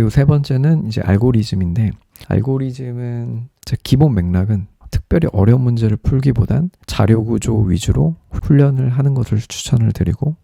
그리고 세 번째는 이제 알고리즘인데, 알고리즘은 제 기본 맥락은 특별히 어려운 문제를 풀기보단 자료 구조 위주로 훈련을 하는 것을 추천을 드리고,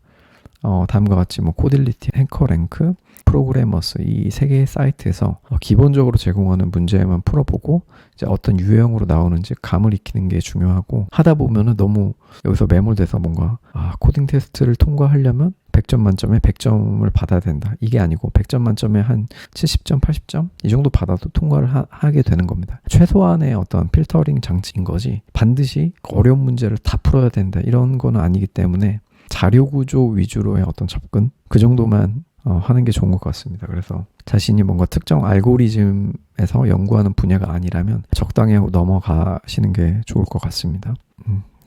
다음과 같이 뭐 코딜리티, 행커랭크, 프로그래머스 이 세 개의 사이트에서 기본적으로 제공하는 문제만 풀어보고 이제 어떤 유형으로 나오는지 감을 익히는 게 중요하고, 하다 보면은 너무 여기서 매몰돼서 뭔가 코딩 테스트를 통과하려면 100점 만점에 100점을 받아야 된다, 이게 아니고 100점 만점에 한 70점, 80점 이 정도 받아도 통과를 하게 되는 겁니다. 최소한의 어떤 필터링 장치인 거지 반드시 어려운 문제를 다 풀어야 된다 이런 거는 아니기 때문에 자료 구조 위주로의 어떤 접근, 그 정도만 하는 게 좋은 것 같습니다. 그래서 자신이 뭔가 특정 알고리즘에서 연구하는 분야가 아니라면 적당히 하고 넘어가시는 게 좋을 것 같습니다.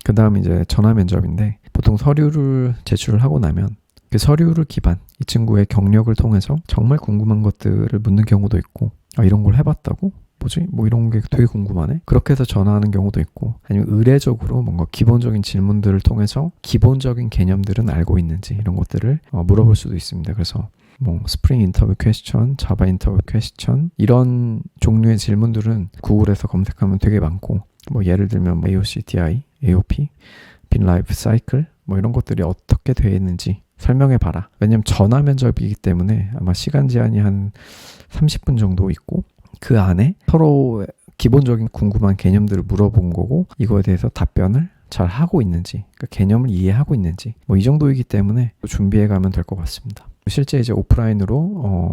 그 다음 이제 전화 면접인데, 보통 서류를 제출을 하고 나면 그 서류를 기반, 이 친구의 경력을 통해서 정말 궁금한 것들을 묻는 경우도 있고, 이런 걸 해봤다고? 뭐지? 뭐 이런 게 되게 궁금하네? 그렇게 해서 전화하는 경우도 있고, 아니면 의례적으로 뭔가 기본적인 질문들을 통해서 기본적인 개념들은 알고 있는지 이런 것들을 물어볼 수도 있습니다. 그래서 뭐 스프링 인터뷰 퀘스천, 자바 인터뷰 퀘스천 이런 종류의 질문들은 구글에서 검색하면 되게 많고, 뭐 예를 들면 AOCTI, AOP, 빈 라이프 사이클 뭐 이런 것들이 어떻게 되어 있는지 설명해봐라. 왜냐면 전화 면접이기 때문에 아마 시간 제한이 한 30분 정도 있고, 그 안에 서로 기본적인 궁금한 개념들을 물어본 거고, 이거에 대해서 답변을 잘 하고 있는지, 그러니까 개념을 이해하고 있는지 뭐 이 정도이기 때문에 준비해 가면 될 것 같습니다. 실제 이제 오프라인으로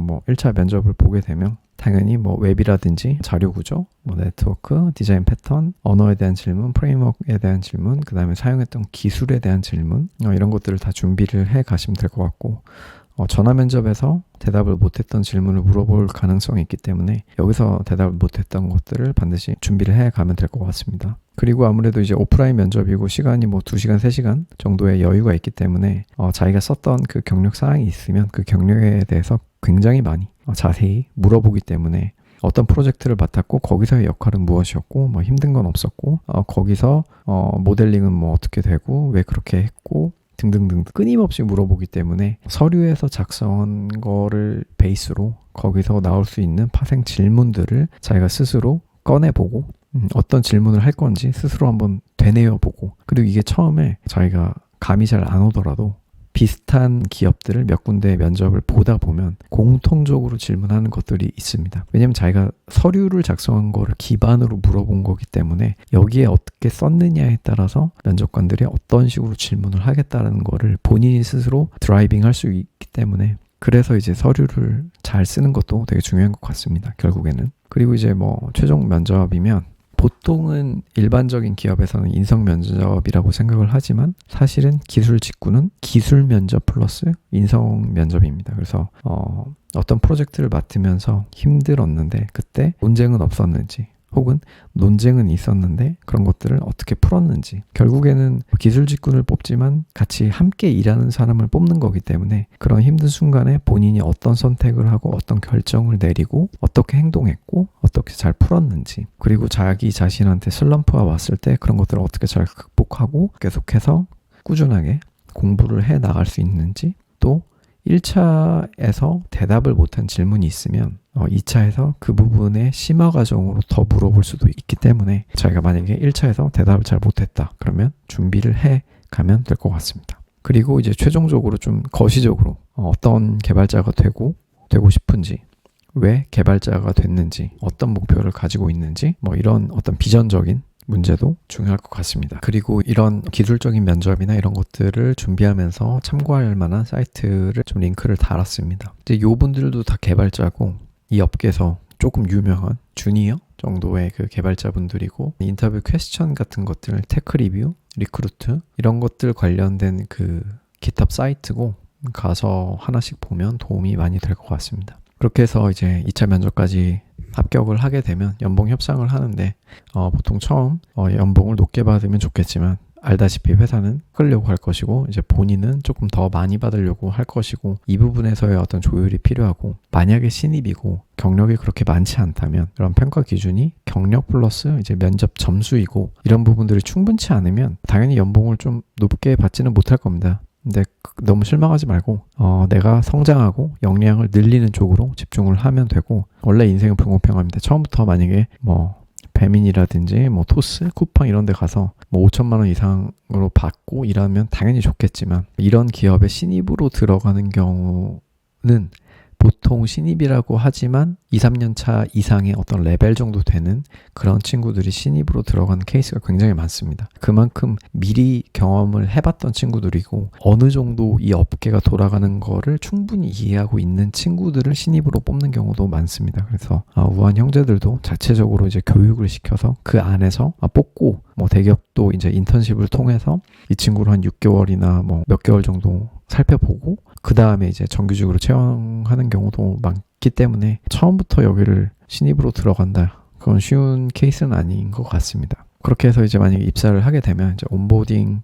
뭐 1차 면접을 보게 되면 당연히 뭐 웹이라든지 자료 구조, 뭐 네트워크, 디자인 패턴, 언어에 대한 질문, 프레임워크에 대한 질문, 그 다음에 사용했던 기술에 대한 질문, 이런 것들을 다 준비를 해 가시면 될 것 같고, 전화 면접에서 대답을 못했던 질문을 물어볼 가능성이 있기 때문에 여기서 대답을 못했던 것들을 반드시 준비를 해 가면 될 것 같습니다. 그리고 아무래도 이제 오프라인 면접이고 시간이 뭐 2시간, 3시간 정도의 여유가 있기 때문에 자기가 썼던 그 경력 사항이 있으면 그 경력에 대해서 굉장히 많이 자세히 물어보기 때문에, 어떤 프로젝트를 맡았고 거기서의 역할은 무엇이었고, 뭐 힘든 건 없었고, 거기서 모델링은 뭐 어떻게 되고 왜 그렇게 했고 등등등 끊임없이 물어보기 때문에 서류에서 작성한 거를 베이스로 거기서 나올 수 있는 파생 질문들을 자기가 스스로 꺼내보고 어떤 질문을 할 건지 스스로 한번 되뇌어보고, 그리고 이게 처음에 자기가 감이 잘 안 오더라도 비슷한 기업들을 몇 군데 면접을 보다 보면 공통적으로 질문하는 것들이 있습니다. 왜냐면 자기가 서류를 작성한 거를 기반으로 물어본 거기 때문에 여기에 어떻게 썼느냐에 따라서 면접관들이 어떤 식으로 질문을 하겠다는 거를 본인이 스스로 드라이빙 할 수 있기 때문에, 그래서 이제 서류를 잘 쓰는 것도 되게 중요한 것 같습니다, 결국에는. 그리고 이제 뭐 최종 면접이면 보통은 일반적인 기업에서는 인성 면접이라고 생각을 하지만 사실은 기술 직구는 기술 면접 플러스 인성 면접입니다. 그래서 어떤 프로젝트를 맡으면서 힘들었는데 그때 논쟁은 없었는지, 혹은 논쟁은 있었는데 그런 것들을 어떻게 풀었는지, 결국에는 기술 직군을 뽑지만 같이 함께 일하는 사람을 뽑는 거기 때문에 그런 힘든 순간에 본인이 어떤 선택을 하고 어떤 결정을 내리고 어떻게 행동했고 어떻게 잘 풀었는지, 그리고 자기 자신한테 슬럼프가 왔을 때 그런 것들을 어떻게 잘 극복하고 계속해서 꾸준하게 공부를 해 나갈 수 있는지, 또 1차에서 대답을 못한 질문이 있으면 2차에서 그 부분의 심화 과정으로 더 물어볼 수도 있기 때문에, 자기가 만약에 1차에서 대답을 잘 못했다 그러면 준비를 해 가면 될 것 같습니다. 그리고 이제 최종적으로 좀 거시적으로 어떤 개발자가 되고 싶은지, 왜 개발자가 됐는지, 어떤 목표를 가지고 있는지, 뭐 이런 어떤 비전적인 문제도 중요할 것 같습니다. 그리고 이런 기술적인 면접이나 이런 것들을 준비하면서 참고할 만한 사이트를 좀 링크를 달았습니다. 이제 요 분들도 다 개발자고 이 업계에서 조금 유명한 주니어 정도의 그 개발자분들이고, 인터뷰 퀘스천 같은 것들, 테크 리뷰, 리크루트 이런 것들 관련된 그 깃허브 사이트고, 가서 하나씩 보면 도움이 많이 될 것 같습니다. 그렇게 해서 이제 2차 면접까지 합격을 하게 되면 연봉 협상을 하는데, 보통 처음 연봉을 높게 받으면 좋겠지만 알다시피 회사는 끌려고 할 것이고, 이제 본인은 조금 더 많이 받으려고 할 것이고, 이 부분에서의 어떤 조율이 필요하고, 만약에 신입이고 경력이 그렇게 많지 않다면 그런 평가 기준이 경력 플러스 이제 면접 점수이고, 이런 부분들이 충분치 않으면 당연히 연봉을 좀 높게 받지는 못할 겁니다. 근데 너무 실망하지 말고 내가 성장하고 역량을 늘리는 쪽으로 집중을 하면 되고, 원래 인생은 불공평합니다. 처음부터 만약에 뭐 배민이라든지 뭐 토스, 쿠팡 이런 데 가서 뭐 5천만 원 이상으로 받고 일하면 당연히 좋겠지만, 이런 기업에 신입으로 들어가는 경우는 보통 신입이라고 하지만 2, 3년 차 이상의 어떤 레벨 정도 되는 그런 친구들이 신입으로 들어가는 케이스가 굉장히 많습니다. 그만큼 미리 경험을 해봤던 친구들이고, 어느 정도 이 업계가 돌아가는 거를 충분히 이해하고 있는 친구들을 신입으로 뽑는 경우도 많습니다. 그래서 우한 형제들도 자체적으로 이제 교육을 시켜서 그 안에서 뽑고, 뭐 대기업도 이제 인턴십을 통해서 이 친구를 한 6개월이나 뭐 몇 개월 정도 살펴보고, 그 다음에 이제 정규직으로 채용하는 경우도 많기 때문에 처음부터 여기를 신입으로 들어간다, 그건 쉬운 케이스는 아닌 것 같습니다. 그렇게 해서 이제 만약에 입사를 하게 되면 이제 온보딩을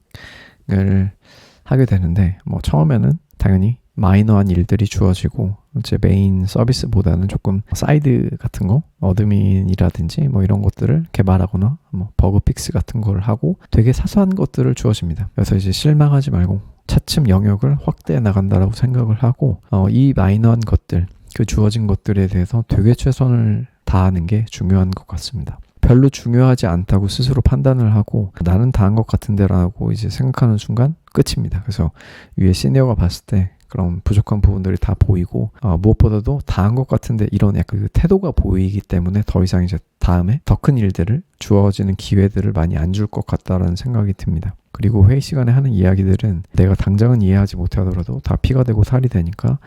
하게 되는데, 뭐 처음에는 당연히 마이너한 일들이 주어지고, 이제 메인 서비스보다는 조금 사이드 같은 거, 어드민이라든지 뭐 이런 것들을 개발하거나 뭐 버그 픽스 같은 걸 하고 되게 사소한 것들을 주어집니다. 그래서 이제 실망하지 말고 차츰 영역을 확대해 나간다라고 생각을 하고, 이 마이너한 것들, 그 주어진 것들에 대해서 되게 최선을 다하는 게 중요한 것 같습니다. 별로 중요하지 않다고 스스로 판단을 하고 나는 다 한 것 같은데라고 이제 생각하는 순간 끝입니다. 그래서 위에 시니어가 봤을 때 그런 부족한 부분들이 다 보이고, 무엇보다도 다 한 것 같은데 이런 약간 그 태도가 보이기 때문에 더 이상 이제 다음에 더 큰 일들을, 주어지는 기회들을 많이 안 줄 것 같다라는 생각이 듭니다. 그리고 회의 시간에 하는 이야기들은 내가 당장은 이해하지 못하더라도 다 피가 되고 살이 되니까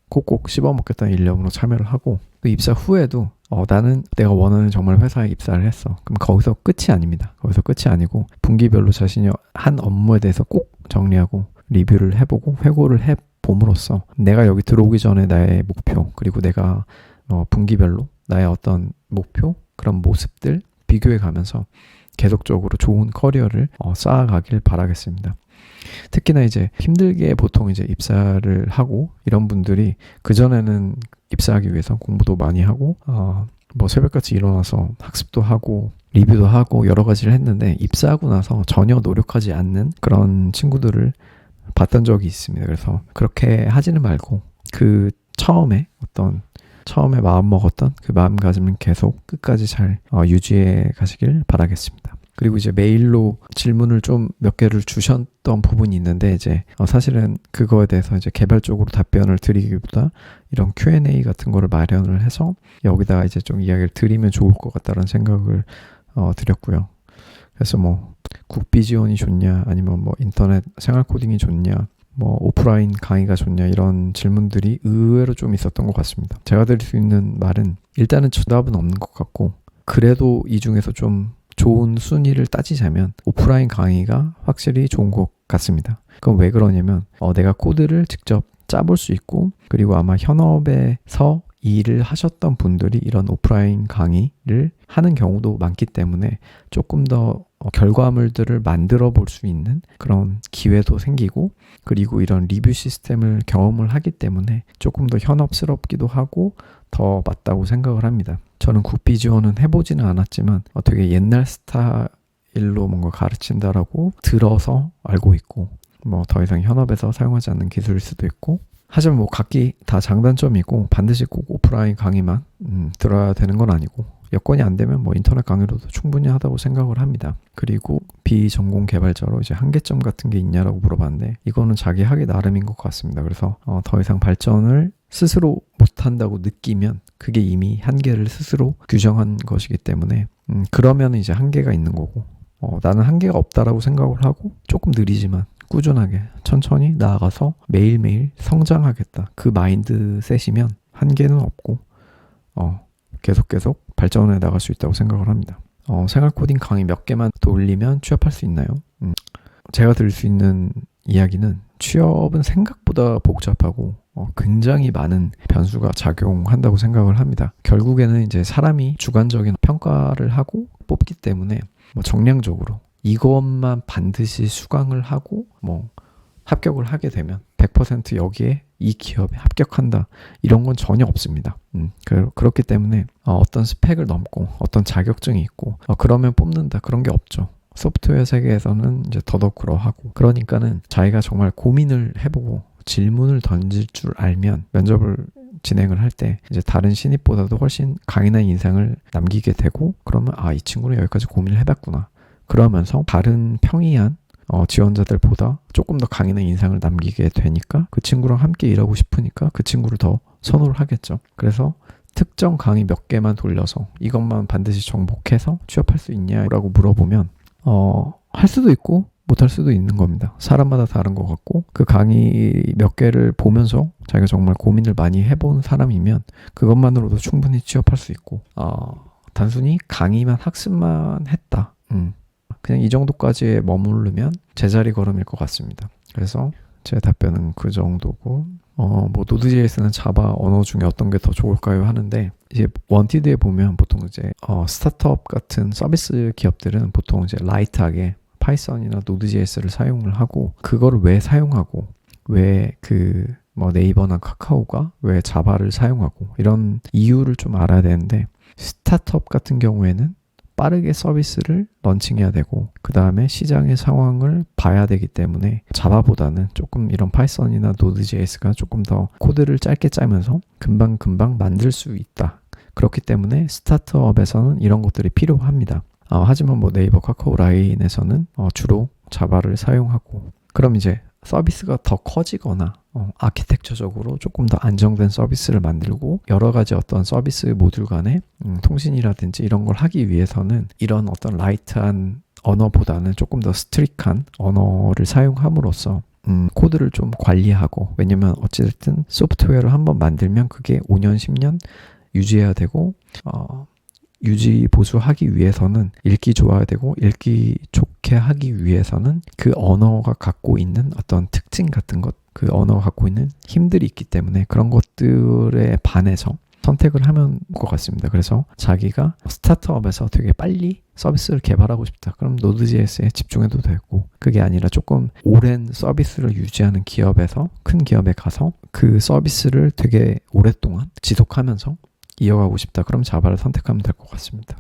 꼭꼭 씹어먹겠다는 일념으로 참여를 하고, 그 입사 후에도 나는 내가 원하는 정말 회사에 입사를 했어. 그럼 거기서 끝이 아닙니다. 거기서 끝이 아니고 분기별로 자신이 한 업무에 대해서 꼭 정리하고 리뷰를 해보고 회고를 해봄으로써 내가 여기 들어오기 전에 나의 목표, 그리고 내가 분기별로 나의 어떤 목표, 그런 모습들 비교해 가면서 계속적으로 좋은 커리어를 쌓아가길 바라겠습니다. 특히나 이제 힘들게 보통 이제 입사를 하고 이런 분들이 그전에는 입사하기 위해서 공부도 많이 하고 뭐 새벽같이 일어나서 학습도 하고 리뷰도 하고 여러 가지를 했는데, 입사하고 나서 전혀 노력하지 않는 그런 친구들을 봤던 적이 있습니다. 그래서 그렇게 하지는 말고 그 처음에 마음 먹었던 그 마음가짐을 계속 끝까지 잘 유지해 가시길 바라겠습니다. 그리고 이제 메일로 질문을 좀 몇 개를 주셨던 부분이 있는데, 이제 사실은 그거에 대해서 이제 개발적으로 답변을 드리기보다 이런 Q&A 같은 거를 마련을 해서 여기다가 이제 좀 이야기를 드리면 좋을 것 같다는 생각을 드렸고요. 그래서 뭐 국비 지원이 좋냐, 아니면 뭐 인터넷 생활 코딩이 좋냐, 뭐 오프라인 강의가 좋냐, 이런 질문들이 의외로 좀 있었던 것 같습니다. 제가 드릴 수 있는 말은 일단은 정답은 없는 것 같고, 그래도 이 중에서 좀 좋은 순위를 따지자면 오프라인 강의가 확실히 좋은 것 같습니다. 그럼 왜 그러냐면 내가 코드를 직접 짜볼 수 있고, 그리고 아마 현업에서 일을 하셨던 분들이 이런 오프라인 강의를 하는 경우도 많기 때문에 조금 더 결과물들을 만들어 볼 수 있는 그런 기회도 생기고, 그리고 이런 리뷰 시스템을 경험을 하기 때문에 조금 더 현업스럽기도 하고 더 맞다고 생각을 합니다. 저는 국비 지원은 해보지는 않았지만 되게 옛날 스타일로 뭔가 가르친다라고 들어서 알고 있고, 뭐 더 이상 현업에서 사용하지 않는 기술일 수도 있고, 하지만 뭐 각기 다 장단점이 있고 반드시 꼭 오프라인 강의만 들어야 되는 건 아니고, 여건이 안 되면 뭐 인터넷 강의로도 충분히 하다고 생각을 합니다. 그리고 비전공 개발자로 이제 한계점 같은 게 있냐라고 물어봤는데, 이거는 자기 하기 나름인 것 같습니다. 그래서 더 이상 발전을 스스로 못한다고 느끼면 그게 이미 한계를 스스로 규정한 것이기 때문에 그러면 이제 한계가 있는 거고, 나는 한계가 없다라고 생각을 하고 조금 느리지만 꾸준하게 천천히 나아가서 매일매일 성장하겠다, 그 마인드셋이면 한계는 없고 계속 발전해 나갈 수 있다고 생각을 합니다. 생활 코딩 강의 몇 개만 돌리면 취업할 수 있나요? 제가 드릴 수 있는 이야기는 취업은 생각보다 복잡하고 굉장히 많은 변수가 작용한다고 생각을 합니다. 결국에는 이제 사람이 주관적인 평가를 하고 뽑기 때문에 뭐 정량적으로 이것만 반드시 수강을 하고 뭐 합격을 하게 되면 100% 여기에 이 기업에 합격한다, 이런 건 전혀 없습니다. 그렇기 때문에 어떤 스펙을 넘고 어떤 자격증이 있고 그러면 뽑는다, 그런 게 없죠. 소프트웨어 세계에서는 이제 더더욱 그러하고, 그러니까는 자기가 정말 고민을 해보고 질문을 던질 줄 알면 면접을 진행을 할 때 이제 다른 신입보다도 훨씬 강인한 인상을 남기게 되고, 그러면 이 친구는 여기까지 고민을 해봤구나, 그러면서 다른 평이한 지원자들보다 조금 더 강인한 인상을 남기게 되니까 그 친구랑 함께 일하고 싶으니까 그 친구를 더 선호를 하겠죠. 그래서 특정 강의 몇 개만 돌려서 이것만 반드시 정복해서 취업할 수 있냐라고 물어보면 할 수도 있고 못할 수도 있는 겁니다. 사람마다 다른 것 같고, 그 강의 몇 개를 보면서 자기가 정말 고민을 많이 해본 사람이면 그것만으로도 충분히 취업할 수 있고, 단순히 강의만 학습만 했다, 그냥 이 정도까지에 머무르면 제자리 걸음일 것 같습니다. 그래서 제 답변은 그 정도고, 노드.js는 자바 언어 중에 어떤 게 더 좋을까요 하는데, 이제 원티드에 보면 보통 이제 스타트업 같은 서비스 기업들은 보통 이제 라이트하게 파이썬이나 노드.js를 사용을 하고, 그거를 왜 사용하고, 왜 네이버나 카카오가 왜 자바를 사용하고, 이런 이유를 좀 알아야 되는데, 스타트업 같은 경우에는 빠르게 서비스를 런칭해야 되고, 그 다음에 시장의 상황을 봐야 되기 때문에 자바보다는 조금 이런 파이썬이나 노드.js가 조금 더 코드를 짧게 짜면서 금방 만들 수 있다. 그렇기 때문에 스타트업에서는 이런 것들이 필요합니다. 하지만 네이버, 카카오, 라인에서는 주로 자바를 사용하고, 그럼 이제 서비스가 더 커지거나 아키텍처적으로 조금 더 안정된 서비스를 만들고, 여러 가지 어떤 서비스 모듈 간의 통신이라든지 이런 걸 하기 위해서는 이런 어떤 라이트한 언어보다는 조금 더 스트릭한 언어를 사용함으로써 코드를 좀 관리하고, 왜냐면 어찌됐든 소프트웨어를 한번 만들면 그게 5년, 10년 유지해야 되고, 유지 보수하기 위해서는 읽기 좋아야 되고, 읽기 좋게 하기 위해서는 그 언어가 갖고 있는 어떤 특징 같은 것, 그 언어가 갖고 있는 힘들이 있기 때문에 그런 것들에 반해서 선택을 하면 것 같습니다. 그래서 자기가 스타트업에서 되게 빨리 서비스를 개발하고 싶다, 그럼 노드.js에 집중해도 되고, 그게 아니라 조금 오랜 서비스를 유지하는 기업에서, 큰 기업에 가서 그 서비스를 되게 오랫동안 지속하면서 이어가고 싶다, 그럼 자바를 선택하면 될 것 같습니다.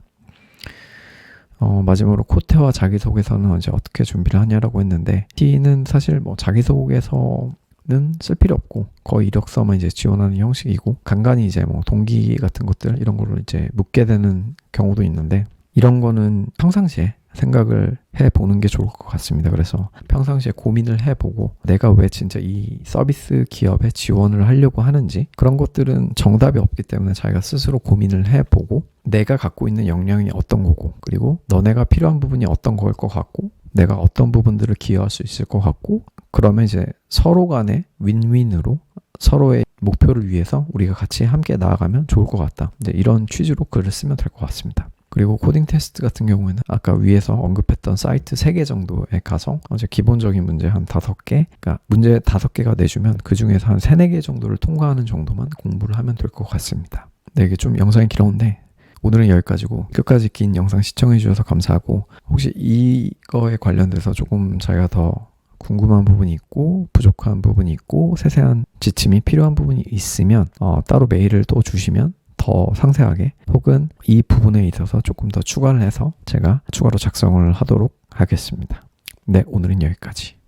마지막으로 코테와 자기소개서는 이제 어떻게 준비를 하냐라고 했는데, T는 사실 자기소개서는 쓸 필요 없고 거의 이력서만 이제 지원하는 형식이고, 간간히 이제 동기 같은 것들 이런 거를 이제 묻게 되는 경우도 있는데, 이런 거는 평상시에 생각을 해보는 게 좋을 것 같습니다. 그래서 평상시에 고민을 해보고 내가 왜 진짜 이 서비스 기업에 지원을 하려고 하는지, 그런 것들은 정답이 없기 때문에 자기가 스스로 고민을 해보고, 내가 갖고 있는 역량이 어떤 거고, 그리고 너네가 필요한 부분이 어떤 거일 것 같고, 내가 어떤 부분들을 기여할 수 있을 것 같고, 그러면 이제 서로 간에 윈윈으로 서로의 목표를 위해서 우리가 같이 함께 나아가면 좋을 것 같다, 이제 이런 취지로 글을 쓰면 될 것 같습니다. 그리고 코딩 테스트 같은 경우에는 아까 위에서 언급했던 사이트 3개 정도에 가서 이제 기본적인 문제 한 5개, 그러니까 문제 5개가 내주면 그 중에서 한 3, 4개 정도를 통과하는 정도만 공부를 하면 될 것 같습니다. 네, 이게 좀 영상이 길었는데 오늘은 여기까지고, 끝까지 긴 영상 시청해 주셔서 감사하고, 혹시 이거에 관련돼서 조금 자기가 더 궁금한 부분이 있고 부족한 부분이 있고 세세한 지침이 필요한 부분이 있으면 따로 메일을 또 주시면 더 상세하게, 혹은 이 부분에 있어서 조금 더 추가를 해서 제가 추가로 작성을 하도록 하겠습니다. 네, 오늘은 여기까지.